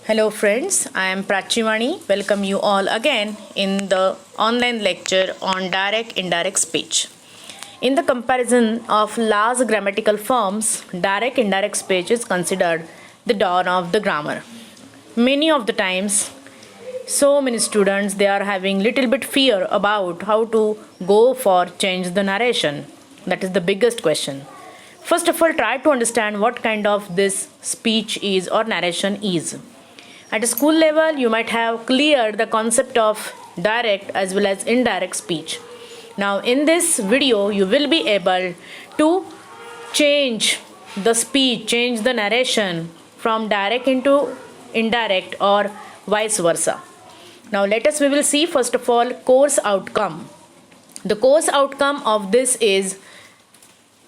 Hello friends, I am Prachivani. Welcome you all again in the online lecture on direct indirect speech. In the comparison of large grammatical forms, direct indirect speech is considered the dawn of the grammar. Many of the times so many students they are having little bit fear about how to go for change the narration. That is the biggest question. First of all, try to understand what kind of this speech is or narration is. At a school level, you might have cleared the concept of direct as well as indirect speech. Now, in this video, you will be able to change the speech, change the narration from direct into indirect or vice versa. Now, we will see first of all course outcome. The course outcome of this is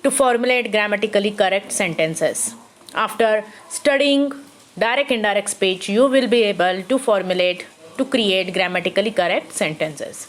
to formulate grammatically correct sentences. After studying direct indirect speech, you will be able to create grammatically correct sentences.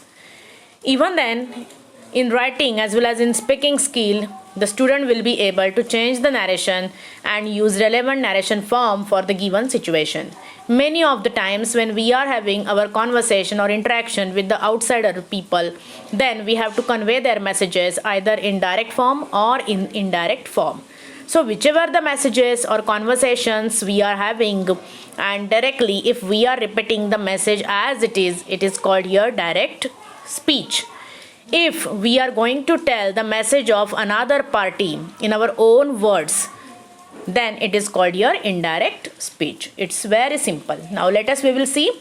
Even then, in writing as well as in speaking skill, the student will be able to change the narration and use relevant narration form for the given situation. Many of the times when we are having our conversation or interaction with the outsider people, then we have to convey their messages either in direct form or in indirect form. So whichever the messages or conversations we are having, and directly if we are repeating the message as it is called here direct speech. If we are going to tell the message of another party in our own words, then it is called here indirect speech. It's very simple. Now we will see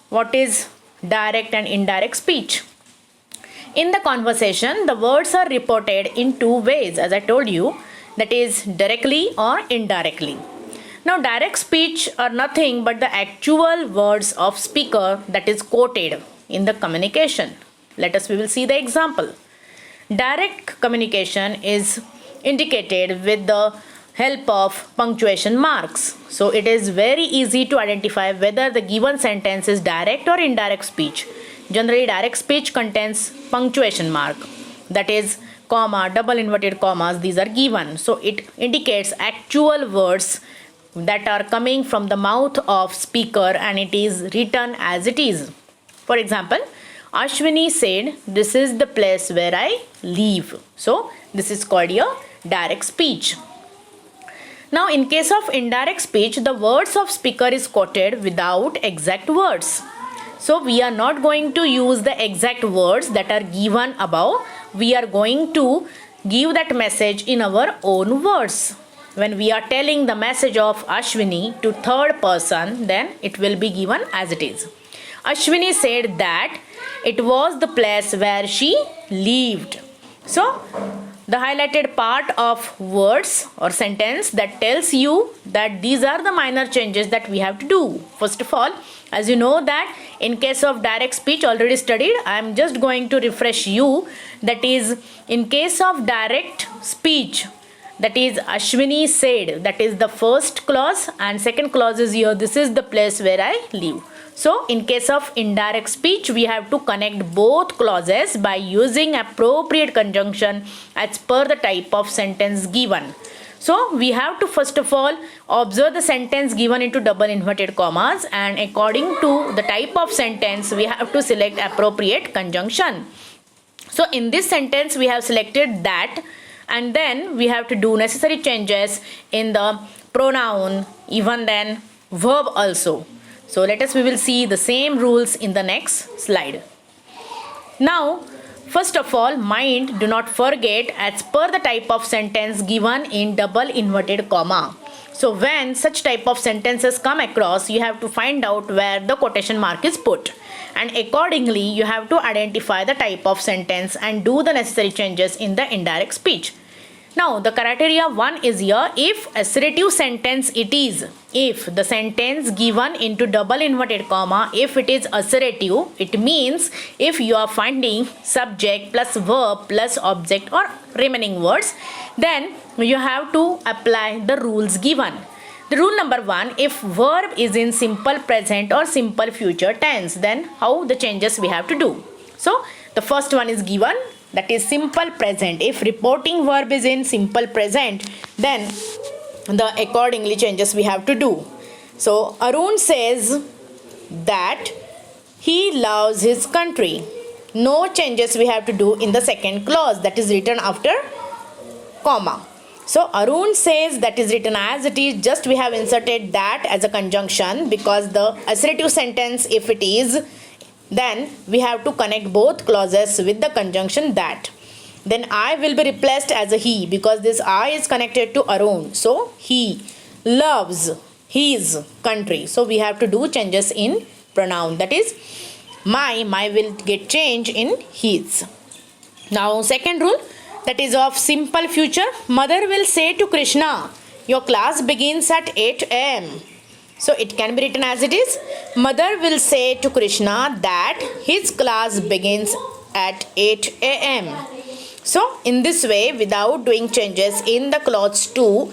what is direct and indirect speech. In the conversation, the words are reported in two ways, as I told you, that is directly or indirectly. Now, direct speech are nothing but the actual words of speaker that is quoted in the communication. We will see the example. Direct communication is indicated with the help of punctuation marks. So it is very easy to identify whether the given sentence is direct or indirect speech. Generally, direct speech contains punctuation mark, that is comma, double inverted commas, these are given. So it indicates actual words that are coming from the mouth of speaker and it is written as it is. For example, Ashwini said, "This is the place where I live." So this is called your direct speech. Now, in case of indirect speech, the words of speaker is quoted without exact words. So we are not going to use the exact words that are given above. We are going to give that message in our own words. When we are telling the message of Ashwini to third person, then it will be given as it is. Ashwini said that it was the place where she lived. So the highlighted part of words or sentence that tells you that these are the minor changes that we have to do. First of all, as you know that in case of direct speech already studied, I am just going to refresh you. That is, in case of direct speech, that is Ashwini said, that is the first clause, and second clause is here, this is the place where I live. So in case of indirect speech, we have to connect both clauses by using appropriate conjunction as per the type of sentence given. So we have to first of all observe the sentence given into double inverted commas, and according to the type of sentence we have to select appropriate conjunction. So in this sentence we have selected that, and then we have to do necessary changes in the pronoun, even then verb also. So we will see the same rules in the next slide. Now, first of all, mind, do not forget as per the type of sentence given in double inverted comma. So when such type of sentences come across, you have to find out where the quotation mark is put. And accordingly, you have to identify the type of sentence and do the necessary changes in the indirect speech. Now, the criteria 1 is here, if assertive sentence it is. If the sentence given into double inverted comma, if it is assertive, it means if you are finding subject plus verb plus object or remaining words, then you have to apply the rules given. The rule number 1, if verb is in simple present or simple future tense, then how the changes we have to do. So, the first one is given, that is simple present. If reporting verb is in simple present, then the accordingly changes we have to do. So Arun says that he loves his country. No changes we have to do in the second clause, that is written after comma. So Arun says that is written as it is, just we have inserted that as a conjunction, because the assertive sentence, if it is, then we have to connect both clauses with the conjunction that. Then I will be replaced as a he, because this I is connected to Arun. So he loves his country. So we have to do changes in pronoun, that is my will get changed in his. Now second rule, that is of simple future. Mother will say to Krishna, your class begins at 8 am. So it can be written as it is. Mother will say to Krishna that his class begins at 8 am. So in this way, without doing changes in the clause 2,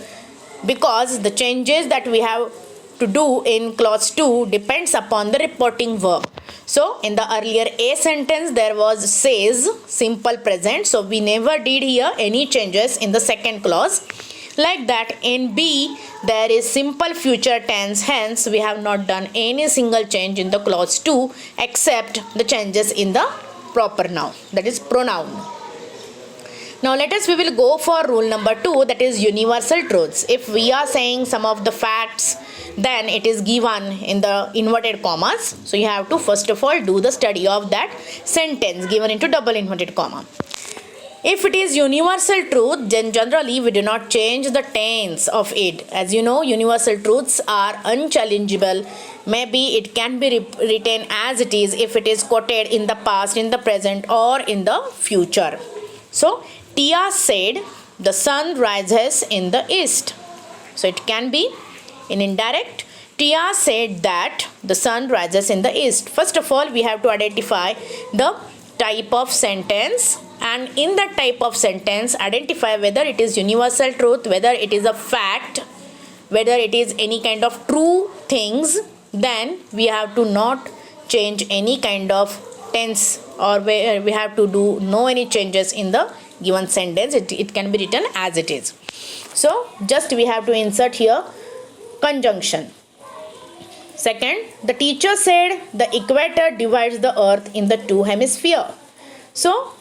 because the changes that we have to do in clause 2 depends upon the reporting verb. So in the earlier A sentence there was says, simple present. So we never did here any changes in the second clause. Like that in B there is simple future tense, hence we have not done any single change in the clause 2 except the changes in the proper noun, that is pronoun. Now we will go for rule number 2, that is universal truths. If we are saying some of the facts, then it is given in the inverted commas. So you have to first of all do the study of that sentence given into double inverted comma. If it is universal truth, then generally we do not change the tense of it. As you know, universal truths are unchallengeable. Maybe it can be written as it is if it is quoted in the past, in the present, or in the future. So Tia said, the sun rises in the east. So it can be in indirect. Tia said that the sun rises in the east. First of all, we have to identify the type of sentence, and in that type of sentence identify whether it is universal truth, whether it is a fact, whether it is any kind of true things. Then we have to not change any kind of tense, or where we have to do no any changes in the given sentence. It can be written as it is. So just we have to insert here conjunction. Second, the teacher said the equator divides the earth in the two hemispheres. So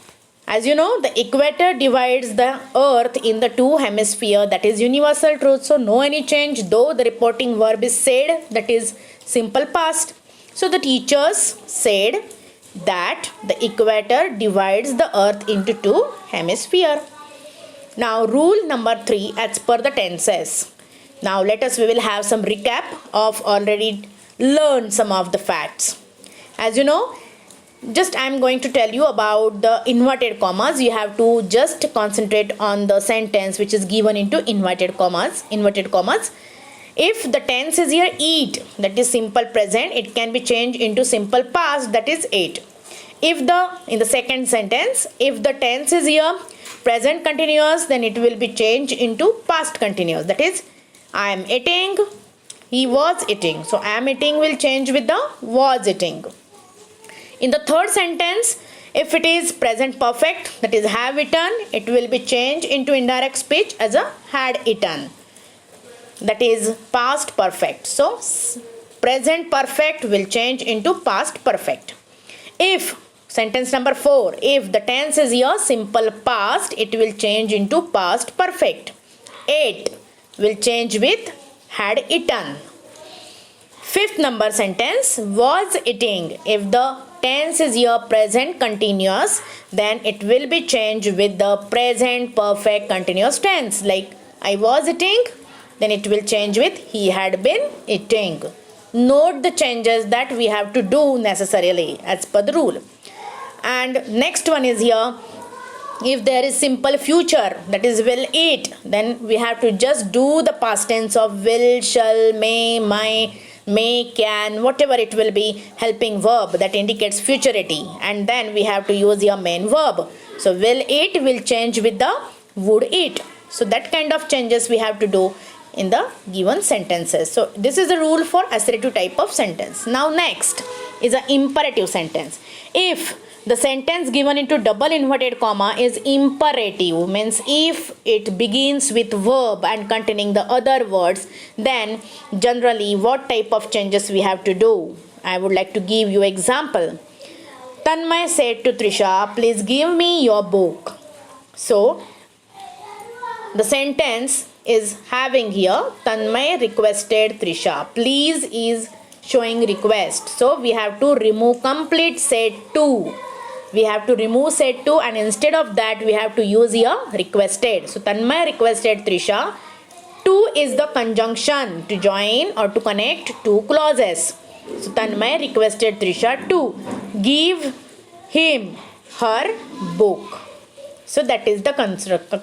as you know, the equator divides the earth in the two hemispheres, that is universal truth. So no any change, though the reporting verb is said, that is simple past. So the teachers said that the equator divides the earth into two hemispheres. Now rule number 3, as per the tenses. Now we will have some recap of already learned some of the facts. As you know, just I am going to tell you about the inverted commas. You have to just concentrate on the sentence which is given into inverted commas. If the tense is here eat, that is simple present, it can be changed into simple past, that is ate. In the second sentence, if the tense is here present continuous, then it will be changed into past continuous, that is I am eating, he was eating. So I am eating will change with the was eating. In the third sentence, if it is present perfect, that is have eaten, it will be changed into indirect speech as a had eaten, that is past perfect. So present perfect will change into past perfect. If sentence number 4, if the tense is here simple past, it will change into past perfect. Ate will change with had eaten. Fifth number sentence, was eating. If the tense is here present continuous, then it will be changed with the present perfect continuous tense. Like I was eating, then it will change with he had been eating. Note the changes that we have to do necessarily as per the rule. And next one is here, if there is simple future, that is will eat, then we have to just do the past tense of will, shall, may, might, may, can, whatever it will be, helping verb that indicates futurity, and then we have to use your main verb. So will eat will change with the would eat. So that kind of changes we have to do in the given sentences. So this is the rule for assertive type of sentence. Now next is an imperative sentence. If The sentence given into double inverted comma is imperative, means if it begins with verb and containing the other words, then generally what type of changes we have to do. I would like to give you example. Tanmay said to Trisha, please give me your book. So the sentence is having here Tanmay requested Trisha. Please is showing request. So we have to remove complete said to. We have to remove said to, and instead of that we have to use here requested. So Tanmay requested Trisha. To is the conjunction to join or to connect two clauses. So Tanmay requested Trisha to give him her book. So that is the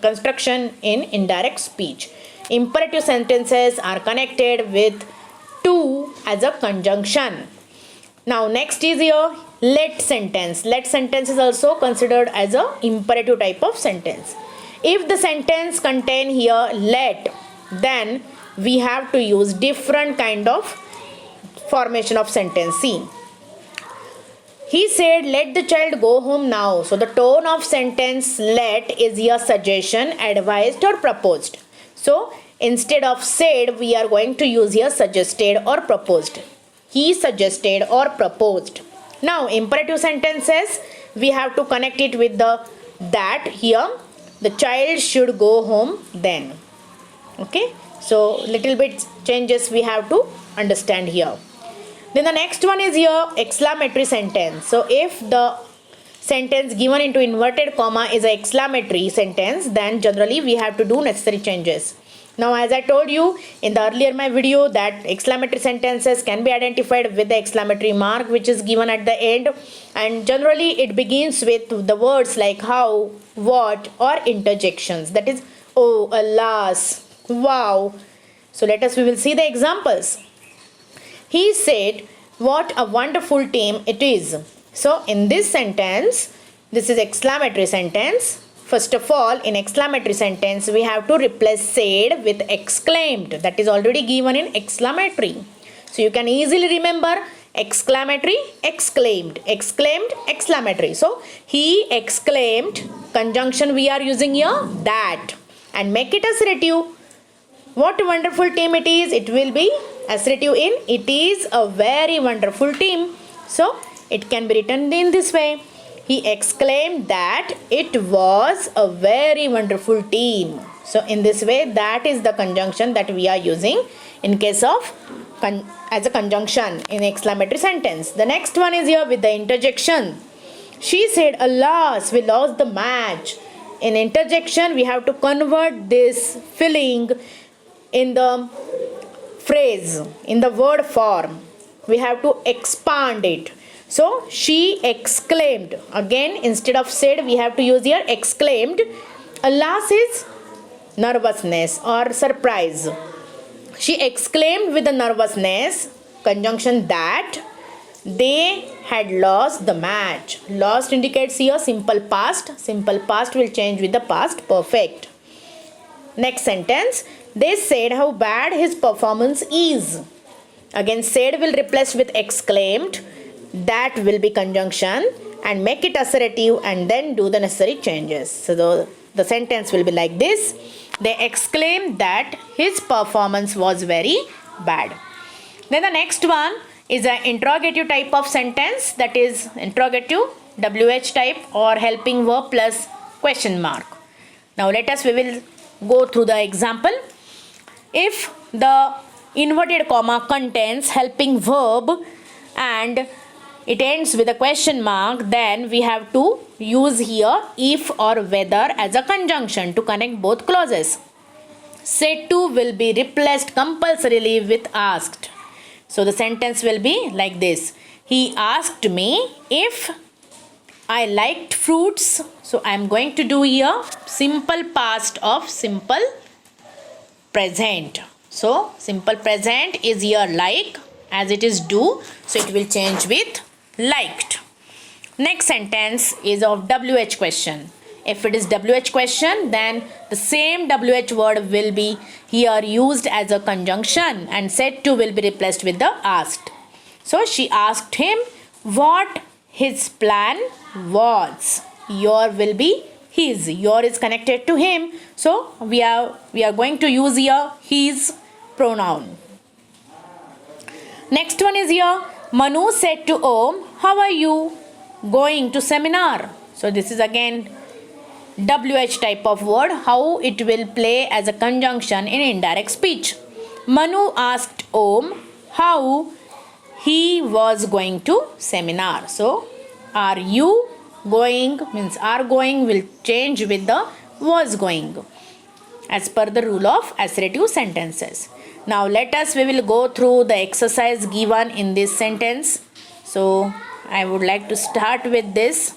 construction in indirect speech. Imperative sentences are connected with to as a conjunction. Now next is here let sentence. Let sentence is also considered as a imperative type of sentence. If the sentence contain here let, then we have to use different kind of formation of sentence. See, he said let the child go home now. So the tone of sentence let is here suggestion, advised or proposed. So instead of said we are going to use here suggested or proposed. He suggested or proposed. Now imperative sentences we have to connect it with the that. Here the child should go home then. Okay, so little bit changes we have to understand here. Then the next one is here exclamatory sentence. So if the sentence given into inverted comma is an exclamatory sentence, then generally we have to do necessary changes. Now as I told you in the earlier my video that exclamatory sentences can be identified with the exclamatory mark which is given at the end, and generally it begins with the words like how, what or interjections, that is oh, alas, wow. So we will see the examples. He said what a wonderful team it is. So in this sentence, this is exclamatory sentence. First of all, in exclamatory sentence, we have to replace said with exclaimed. That is already given in exclamatory. So you can easily remember exclamatory, exclaimed, exclaimed, exclamatory. So he exclaimed, conjunction we are using here, that, and make it assertive. What a wonderful team it is. It will be assertive in it is a very wonderful team. So it can be written in this way. He exclaimed that it was a very wonderful team. So in this way, that is the conjunction that we are using in case of as a conjunction in exclamatory sentence. The next one is here with the interjection. She said, alas, we lost the match. In interjection, we have to convert this feeling in the phrase, in the word form. We have to expand it. So she exclaimed. Again, instead of said, we have to use here exclaimed. Alas is nervousness or surprise. She exclaimed with the nervousness, conjunction that, they had lost the match. Lost indicates here simple past. Simple past will change with the past perfect. Next sentence. They said how bad his performance is. Again, said will replace with exclaimed. That will be conjunction and make it assertive and then do the necessary changes. So the sentence will be like this. They exclaimed that his performance was very bad. Then the next one is an interrogative type of sentence, that is interrogative, WH type or helping verb plus question mark. Now we will go through the example. If the inverted comma contains helping verb and it ends with a question mark, then we have to use here if or whether as a conjunction to connect both clauses. Said to will be replaced compulsorily with asked. So the sentence will be like this. He asked me if I liked fruits. So I am going to do here simple past of simple present. So simple present is here like, as it is do. So it will change with liked. Next sentence is of WH question. If it is WH question, then the same WH word will be here used as a conjunction and said to will be replaced with the asked. So she asked him what his plan was. Your will be his. Your is connected to him. So we are going to use here his pronoun. Next one is here. Manu said to Om, how are you? Going to seminar. So this is again WH type of word. How it will play as a conjunction in indirect speech. Manu asked Om how he was going to seminar. So are you going means are going will change with the was going as per the rule of assertive sentences. Now we will go through the exercise given in this sentence. So I would like to start with this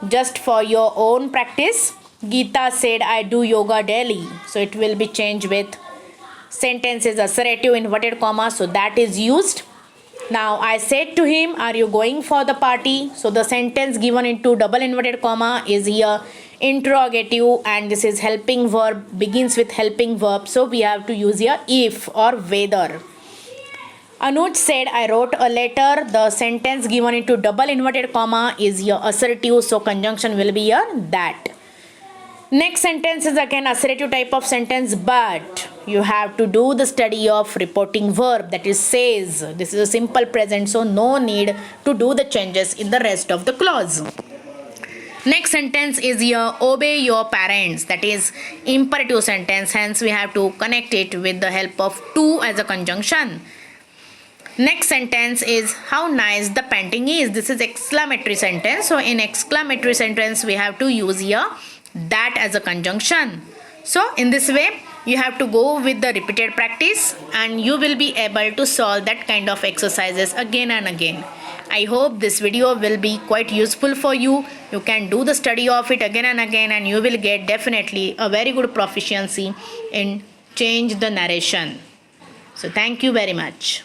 just for your own practice. Geeta said I do yoga daily. So it will be changed with sentences assertive inverted comma, so that is used. Now I said to him, are you going for the party? So the sentence given into double inverted comma is here interrogative, and this is helping verb, begins with helping verb. So we have to use here if or whether. Anuj said I wrote a letter. The sentence given into double inverted comma is here assertive, so conjunction will be here that. Next sentence is again assertive type of sentence, but you have to do the study of reporting verb, that is says. This is a simple present, so no need to do the changes in the rest of the clause. Next sentence is here obey your parents, that is imperative sentence, hence we have to connect it with the help of to as a conjunction. Next sentence is how nice the painting is. This is exclamatory sentence, so in exclamatory sentence we have to use here that as a conjunction. So in this way you have to go with the repeated practice and you will be able to solve that kind of exercises again and again. I hope this video will be quite useful for you. You can do the study of it again and again and you will get definitely a very good proficiency in change the narration. So thank you very much.